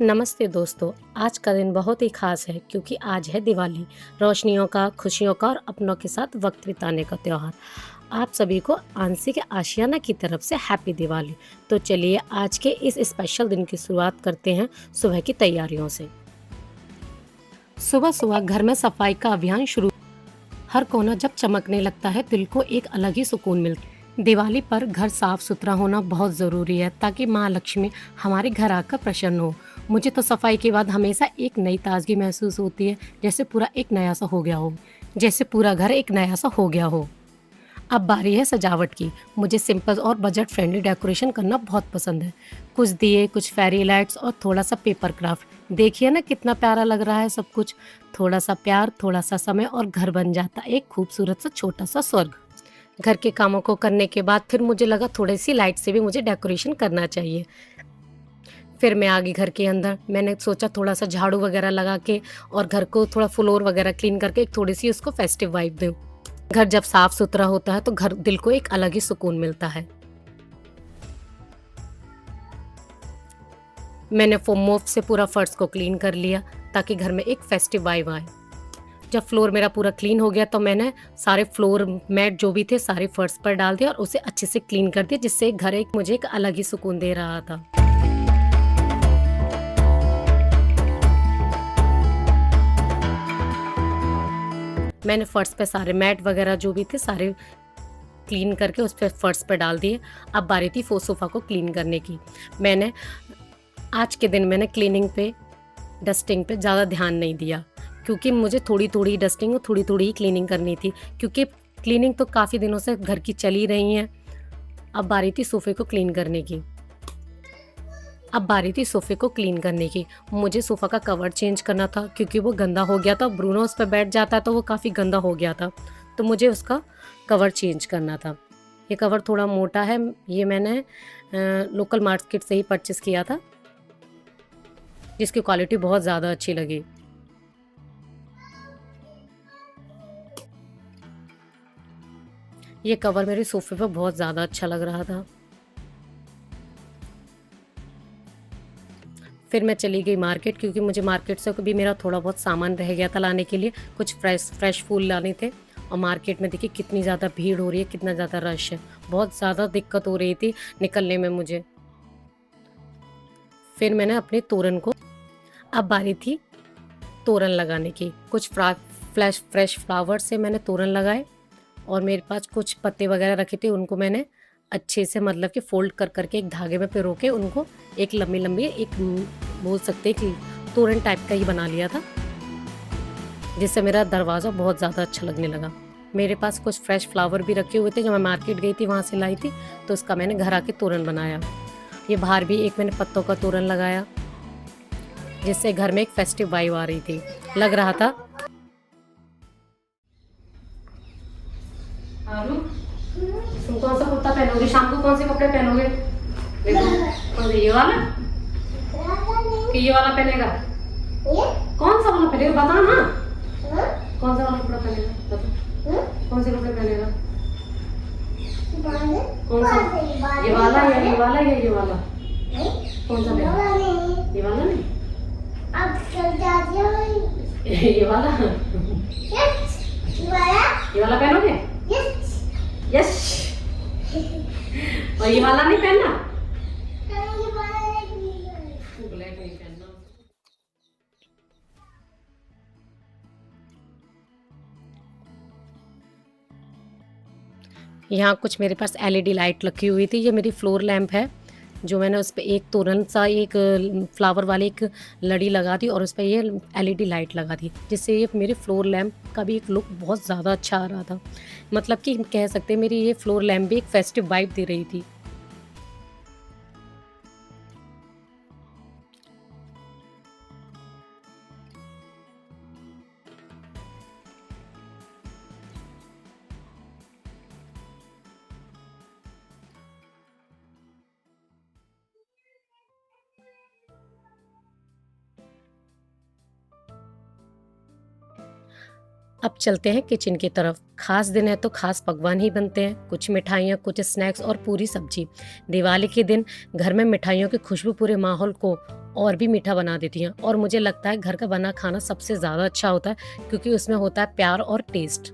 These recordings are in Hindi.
नमस्ते दोस्तों। आज का दिन बहुत ही खास है क्योंकि आज है दिवाली। रोशनियों का, खुशियों का और अपनों के साथ वक्त बिताने का त्योहार। आप सभी को आंशिक आशियाना की तरफ से हैप्पी दिवाली। तो चलिए आज के इस स्पेशल दिन की शुरुआत करते हैं सुबह की तैयारियों से। सुबह सुबह घर में सफाई का अभियान शुरू। हर कोना जब चमकने लगता है दिल को एक अलग ही सुकून मिलता है। दिवाली पर घर साफ सुथरा होना बहुत ज़रूरी है ताकि माँ लक्ष्मी हमारे घर आकर प्रसन्न हो। मुझे तो सफाई के बाद हमेशा एक नई ताजगी महसूस होती है, जैसे पूरा एक नया सा हो गया हो, जैसे पूरा घर एक नया सा हो गया हो। अब बारी है सजावट की। मुझे सिंपल और बजट फ्रेंडली डेकोरेशन करना बहुत पसंद है। कुछ दिए, कुछ फेरी लाइट्स और थोड़ा सा पेपर क्राफ्ट। देखिए ना कितना प्यारा लग रहा है सब कुछ। थोड़ा सा प्यार, थोड़ा सा समय और घर बन जाता एक खूबसूरत सा छोटा सा स्वर्ग। घर के कामों को करने के बाद फिर मुझे लगा थोड़ी सी लाइट से भी मुझे डेकोरेशन करना चाहिए। फिर मैं आ गई घर के अंदर। मैंने सोचा थोड़ा सा झाड़ू वगैरह लगा के और घर को थोड़ा फ्लोर वगैरह क्लीन करके एक थोड़ी सी उसको फेस्टिव वाइब दूँ। घर जब साफ सुथरा होता है तो घर दिल को एक अलग ही सुकून मिलता है। मैंने मोप से पूरा फर्श को क्लीन कर लिया ताकि घर में एक फेस्टिव वाइब आए। जब फ्लोर मेरा पूरा क्लीन हो गया तो मैंने सारे फ्लोर मैट जो भी थे सारे फर्श पर डाल दिया और उसे अच्छे से क्लीन कर दिया, जिससे घर एक मुझे एक अलग ही सुकून दे रहा था। मैंने फर्श पे सारे मैट वगैरह जो भी थे सारे क्लीन करके उस पे फर्श पे डाल दिए। अब बारी थी सोफ़ा को क्लीन करने की। मैंने आज के दिन मैंने क्लीनिंग पे, डस्टिंग पे ज़्यादा ध्यान नहीं दिया क्योंकि मुझे थोड़ी-थोड़ी डस्टिंग और थोड़ी-थोड़ी ही क्लीनिंग करनी थी, क्योंकि क्लीनिंग तो काफ़ी दिनों से घर की चल ही रही है। अब बारी थी सोफ़े को क्लीन करने की। अब बारी थी सोफ़े को क्लीन करने की। मुझे सोफ़ा का कवर चेंज करना था क्योंकि वो गंदा हो गया था। ब्रूनो उस पे बैठ जाता है तो वो काफ़ी गंदा हो गया था। तो मुझे उसका कवर चेंज करना था। ये कवर थोड़ा मोटा है। ये मैंने लोकल मार्केट से ही परचेज़ किया था, जिसकी क्वालिटी बहुत ज़्यादा अच्छी लगी। ये कवर मेरे सोफ़े पे बहुत ज़्यादा अच्छा लग रहा था। फिर मैं चली गई मार्केट क्योंकि मुझे मार्केट से भी मेरा थोड़ा बहुत सामान रह गया था लाने के लिए। कुछ फ्रेश फूल लाने थे और मार्केट में देखिए कितनी ज़्यादा भीड़ हो रही है, कितना ज़्यादा रश है। बहुत ज़्यादा दिक्कत हो रही थी निकलने में मुझे। फिर मैंने अपने तोरण को, अब बारी थी तोरण लगाने की। कुछ फ्रेश फ्लावर से मैंने तोरण लगाए और मेरे पास कुछ पत्ते वगैरह रखे थे, उनको मैंने अच्छे से मतलब कि फ़ोल्ड कर के एक धागे में पिरो के उनको एक लंबी-लंबी एक बोल सकते हैं कि तोरण टाइप का ही बना लिया था, जिससे मेरा दरवाज़ा बहुत ज़्यादा अच्छा लगने लगा। मेरे पास कुछ फ्रेश फ्लावर भी रखे हुए थे जो मैं मार्केट गई थी वहाँ से लाई थी, तो उसका मैंने घर आके तोरण बनाया। ये बाहर भी एक मैंने पत्तों का तोरण लगाया, जिससे घर में एक फेस्टिव वाइब आ रही थी। लग रहा था। आरू, तुम कौन सा कुर्ता पहनोगे? शाम को कौन से कपड़े पहनोगे? देखो, कौन सा, ये वाला कि ये वाला पहनेगा? कौन सा वाला पहनेगा बता ना। कौन सा वाला कपड़ा पहनेगा बता। कौन से कपड़े पहनेगा? कौन सा, ये वाला या ये वाला या ये वाला? कौन सा पहनेगा? ये वाला नहीं, अब चल जाती है ये वाला। ये वाला पहनोगे? यस। और ये वाला नहीं पहनना? ब्लैक नहीं पहनना। यहाँ कुछ मेरे पास एलईडी लाइट रखी हुई थी। ये मेरी फ्लोर लैंप है जो मैंने उस पे एक तोरण सा एक फ्लावर वाली एक लड़ी लगा दी और उस पे ये एलईडी लाइट लगा दी, जिससे ये मेरे फ्लोर लैंप का भी एक लुक बहुत ज़्यादा अच्छा आ रहा था। मतलब कि कह सकते हैं मेरी ये फ्लोर लैंप भी एक फेस्टिव वाइब दे रही थी। अब चलते हैं किचन की तरफ। खास दिन है तो खास पकवान ही बनते हैं, कुछ मिठाइयाँ, कुछ स्नैक्स और पूरी सब्जी। दिवाली के दिन घर में मिठाइयों की खुशबू पूरे माहौल को और भी मीठा बना देती हैं और मुझे लगता है घर का बना खाना सबसे ज़्यादा अच्छा होता है क्योंकि उसमें होता है प्यार और टेस्ट।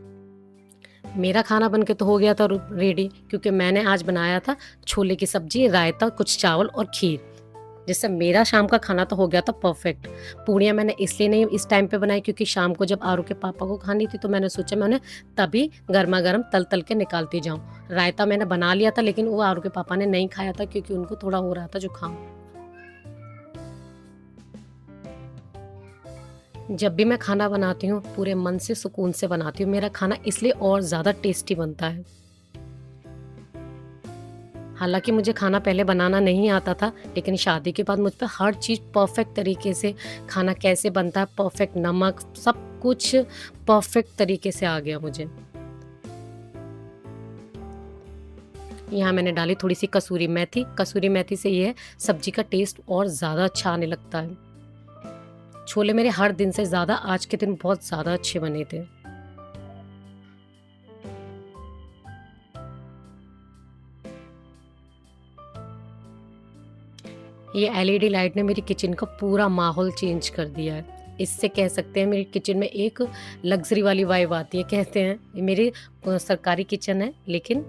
मेरा खाना बन के तो हो गया था रेडी क्योंकि मैंने आज बनाया था छोले की सब्जी, रायता, कुछ चावल और खीर, जिससे मेरा शाम का खाना तो हो गया था परफेक्ट। पूड़ियाँ मैंने इसलिए नहीं इस टाइम पे बनाई क्योंकि शाम को जब आरू के पापा को खानी थी तो मैंने सोचा मैं उन्हें तभी गर्मा-गर्म तल-तल के निकालती जाऊँ। रायता मैंने बना लिया था लेकिन वो आरू के पापा ने नहीं खाया था क्योंकि उनको थोड़ा हो रहा था जुकाम। जब भी मैं खाना बनाती हूँ पूरे मन से सुकून से बनाती हूँ। मेरा खाना इसलिए और ज़्यादा टेस्टी बनता है। हालाँकि मुझे खाना पहले बनाना नहीं आता था, लेकिन शादी के बाद मुझ पे हर चीज़ परफ़ेक्ट तरीके से खाना कैसे बनता है, परफ़ेक्ट नमक, सब कुछ परफ़ेक्ट तरीके से आ गया मुझे। यहाँ मैंने डाली थोड़ी-सी कसूरी मेथी से ये सब्ज़ी का टेस्ट और ज़्यादा अच्छा आने लगता है। छोले मेरे हर दिन से ज़्यादा आज के दिन बहुत ज़्यादा अच्छे बने थे। ये एलईडी लाइट ने मेरी किचन का पूरा माहौल चेंज कर दिया है। इससे कह सकते हैं मेरी किचन में एक लग्ज़री वाली वाइब आती है। कहते हैं ये मेरी सरकारी किचन है, लेकिन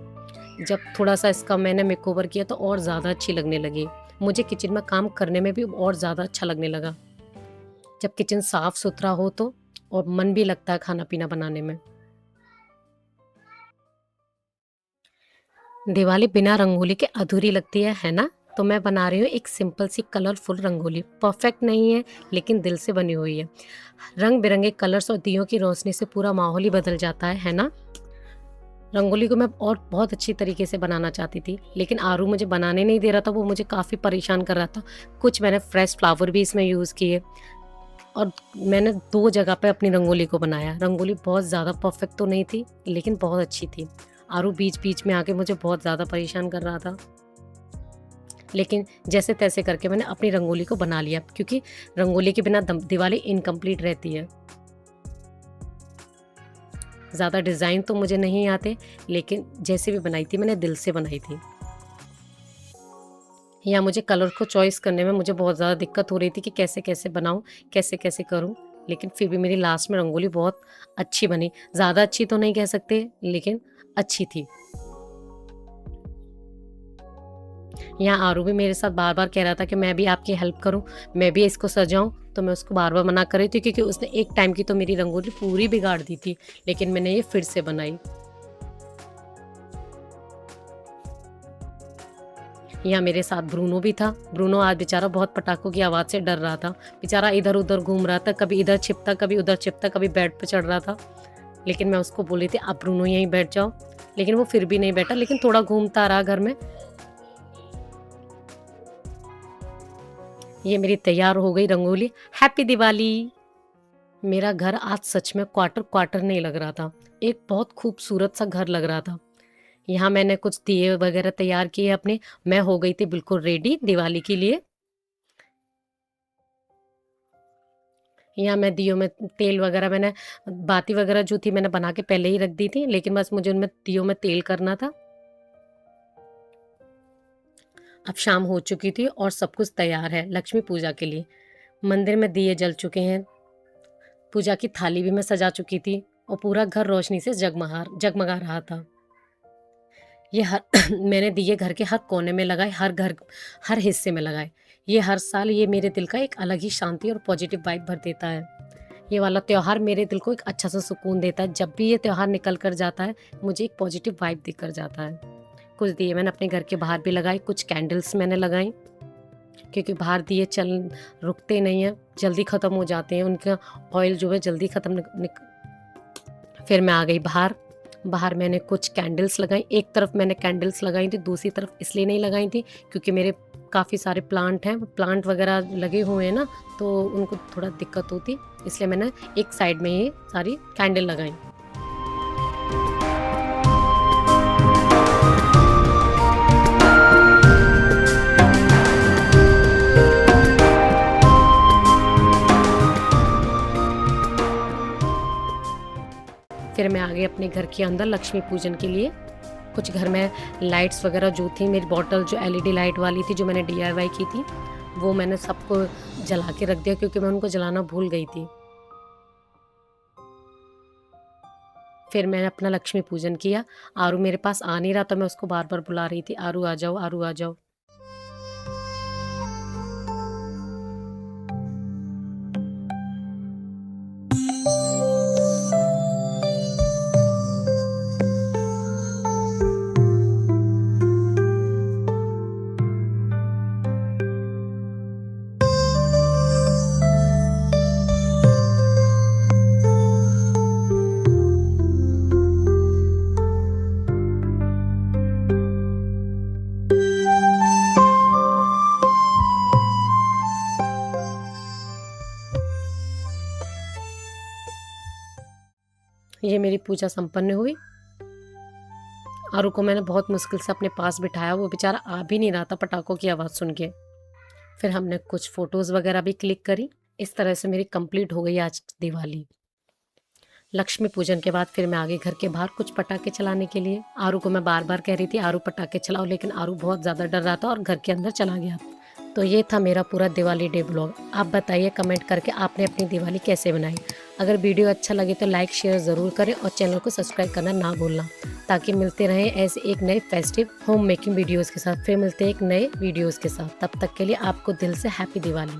जब थोड़ा-सा इसका मैंने मेकओवर किया तो और ज़्यादा अच्छी लगने लगी। मुझे किचन में काम करने में भी और ज़्यादा अच्छा लगने लगा। जब किचन साफ-सुथरा हो तो और मन भी लगता है खाना-पीना बनाने में। दिवाली बिना रंगोली के अधूरी लगती है ना? तो मैं बना रही हूँ एक सिंपल सी कलरफुल रंगोली। परफेक्ट नहीं है, लेकिन दिल से बनी हुई है। रंग-बिरंगे कलर्स और दियों की रोशनी से पूरा माहौल ही बदल जाता है ना? रंगोली को मैं और बहुत अच्छी तरीके से बनाना चाहती थी, लेकिन आरू मुझे बनाने नहीं दे रहा था, वो मुझे काफ़ी परेशान कर रहा था। कुछ मैंने फ्रेश फ्लावर भी इसमें यूज़ किए और मैंने 2 जगह पे अपनी रंगोली को बनाया। रंगोली बहुत ज़्यादा परफेक्ट तो नहीं थी, लेकिन बहुत अच्छी थी। आरू बीच-बीच में आके मुझे बहुत ज़्यादा परेशान कर रहा था। लेकिन जैसे-तैसे करके मैंने अपनी रंगोली को बना लिया क्योंकि रंगोली के बिना दिवाली इनकम्प्लीट रहती है। ज़्यादा डिज़ाइन तो मुझे नहीं आते, लेकिन जैसे भी बनाई थी मैंने दिल से बनाई थी। या मुझे कलर को चॉइस करने में मुझे बहुत ज़्यादा दिक्कत हो रही थी कि कैसे-कैसे बनाऊँ, कैसे-कैसे करूँ, लेकिन फिर भी मेरी लास्ट में रंगोली बहुत अच्छी बनी। ज़्यादा अच्छी तो नहीं कह सकते, लेकिन अच्छी थी। यहाँ आरू भी मेरे साथ बार-बार कह रहा था कि मैं भी आपकी हेल्प करूँ, मैं भी इसको सजाऊँ, तो मैं उसको बार-बार मना कर रही थी क्योंकि उसने एक टाइम की तो मेरी रंगोली पूरी बिगाड़ दी थी, लेकिन मैंने ये फिर से बनाई। यहाँ मेरे साथ ब्रूनो भी था। ब्रूनो आज बेचारा बहुत पटाखों की आवाज़ से डर रहा था। बेचारा इधर-उधर घूम रहा था, कभी इधर छिपता, कभी उधर छिपता, कभी बेड पे चढ़ रहा था। लेकिन मैं उसको बोली थी, "आप ब्रूनो यहीं बैठ जाओ।" लेकिन वो फिर भी नहीं बैठा, लेकिन थोड़ा घूमता रहा घर में। ये मेरी तैयार हो गई रंगोली। हैप्पी दिवाली! मेरा घर आज सच में क्वार्टर-क्वार्टर नहीं लग रहा था। एक बहुत खूबसूरत सा घर लग रहा था। यहाँ मैंने कुछ दिए वगैरह तैयार किए अपने। मैं हो गई थी बिल्कुल रेडी दिवाली के लिए। यहाँ मैं दियों में तेल वगैरह मैंने बाती वगैरह जो थी मैंने बना के पहले ही रख दी थी, लेकिन बस मुझे उनमें दियों में तेल करना था। अब शाम हो चुकी थी और सब कुछ तैयार है लक्ष्मी पूजा के लिए। मंदिर में दिए जल चुके हैं, पूजा की थाली भी मैं सजा चुकी थी और पूरा घर रोशनी से जगमगा रहा था। ये हर मैंने दिए घर के हर कोने में लगाए, हर हिस्से में लगाए। ये हर साल ये मेरे दिल का एक अलग ही शांति और पॉजिटिव वाइब भर देता है। ये वाला त्योहार मेरे दिल को एक अच्छा-सा सुकून देता है। जब भी ये त्योहार निकल कर जाता है, मुझे एक पॉजिटिव वाइब देकर जाता है। कुछ दिए मैंने अपने घर के बाहर भी लगाए, कुछ कैंडल्स मैंने लगाई क्योंकि बाहर दिए रुकते नहीं हैं, जल्दी ख़त्म हो जाते हैं, उनका ऑयल जो है जल्दी ख़त्म फिर मैं आ गई बाहर। बाहर मैंने कुछ कैंडल्स लगाई, एक तरफ मैंने कैंडल्स लगाई थी, दूसरी तरफ इसलिए नहीं लगाई थी क्योंकि मेरे काफ़ी सारे प्लांट हैं, प्लांट वगैरह लगे हुए हैं ना, तो उनको थोड़ा दिक्कत होती, इसलिए मैंने एक साइड में ये सारी कैंडल लगाई। फिर मैं आ गई अपने घर के अंदर लक्ष्मी पूजन के लिए। कुछ घर में लाइट्स वगैरह जो थी, मेरी बॉटल जो एलईडी लाइट वाली थी जो मैंने डीआईवाई की थी, वो मैंने सबको जला के रख दिया क्योंकि मैं उनको जलाना भूल गई थी। फिर मैंने अपना लक्ष्मी पूजन किया। आरू मेरे पास आ नहीं रहा तो मैं उसको बार-बार बुला रही थी, "आरू आ जाओ, आरू आ जाओ।" ये मेरी पूजा संपन्न हुई। आरू को मैंने बहुत मुश्किल से अपने पास बिठाया, वो बेचारा आ भी नहीं रहा था पटाखों की आवाज़ सुन के। फिर हमने कुछ फ़ोटोज़ वगैरह भी क्लिक करी। इस तरह से मेरी कंप्लीट हो गई आज दिवाली। लक्ष्मी पूजन के बाद फिर मैं आ गई घर के बाहर कुछ पटाखे चलाने के लिए। आरू को मैं बार-बार कह रही थी, "आरू पटाखे चलाओ", लेकिन आरू बहुत ज़्यादा डर रहा था और घर के अंदर चला गया। तो ये था मेरा पूरा दिवाली डे व्लॉग। आप बताइए कमेंट करके आपने अपनी दिवाली कैसे बनाई? अगर वीडियो अच्छा लगे तो लाइक शेयर ज़रूर करें और चैनल को सब्सक्राइब करना ना भूलना, ताकि मिलते रहें ऐसे एक नए फेस्टिव होम मेकिंग वीडियोज़ के साथ। फिर मिलते हैं एक नए वीडियोज़ के साथ। तब तक के लिए आपको दिल से हैप्पी दिवाली।